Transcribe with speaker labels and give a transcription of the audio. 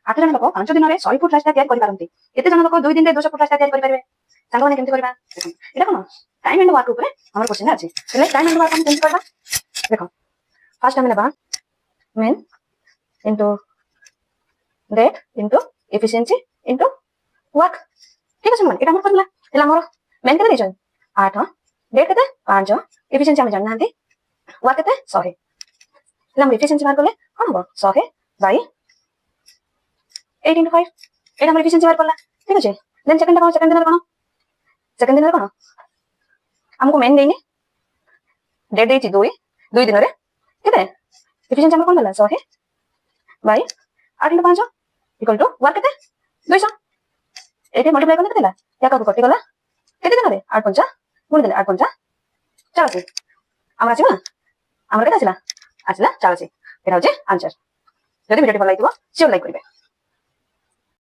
Speaker 1: 8 ଜଣ ଲୋକ 5 ଦିନରେ 100 ଫୁଟ ରାସ୍ତା ତିଆରି କରିପାରନ୍ତି। ଏତେ ଜଣ ଲୋକ 2 ଦିନରେ 200 ଫୁଟ ରାସ୍ତା ତିଆରି କରିପାରିବେ। ସାଙ୍ଗମାନେ କେମିତି କରିବା? ଏଇଟା କଣ ଟାଇମ୍ ଆଣ୍ଡ ୱାର୍କ ଉପରେ ଆମର କ୍ୱେଶ୍ଚନ୍ ଅଛି। ହେଲେ ଟାଇମ୍ ଆଣ୍ଡ ୱାର୍କ ଆମେ କେମିତି କରିବା? ଦେଖ ଫାର୍ଷ୍ଟ ଆମେ ନେବା mean into date into efficiency into work। ঠিক আছে ମାନେ ଏଟା ଆମର ଫର୍ମୁଲା। ହେଲେ ଆମର ମେନ୍ କେତେ ଦେଇଛନ୍ତି? 8, ଡେଟ୍ କେତେ? 5, ଏଫିସିଏନ୍ସି ଆମେ ଜାଣିନାହାନ୍ତି, ୱାର୍କ କେତେ? 100। ହେଲେ ଆମର ଏଫିସିଏନ୍ସି ବାହାର କଲେ କଣ ହବ? 100 ବାଇ 8 into 5। ଏଇଟା ଆମର ଏଫିସିଏନ୍ସି ବାହାର କଲା। ଠିକ ଅଛି। ଦେନ୍ ସେକେଣ୍ଡ କଣ? ସେକେଣ୍ଡ ଦିନରେ କଣ? ସେକେଣ୍ଡ ଦିନରେ କଣ? ଆମକୁ ମେନ୍ ଦେଇନି, ଡେଟ୍ ଦେଇଛି 2 ଦିନରେ କେତେ? ଏଫିସିଏନ୍ସି ଆମର କଣ ଦେଲା? 100 Bai 8 into 5 equal to work କେତେ? 200। ଏଇଠି ମଲ୍ଟିପ୍ଲାଇ କଲେ କେତେ ହେଲା? ଏକାକୁ କଟିଗଲା କେତେ ଦିନରେ? 8 5 ଗୁଣିଦେଲେ 8 5 84। ଆମର ଆସିବ ନା? ଆମର କେତେ ଆସିଲା? ଆସିଲା 84। ଏଟା ହଉଛି ଆନ୍ସର। ଯଦି ଭିଡ଼ିଓଟି ଭଲ ଲାଗିଥିବ ସିଓର ଲାଇକ୍ କରିବେ।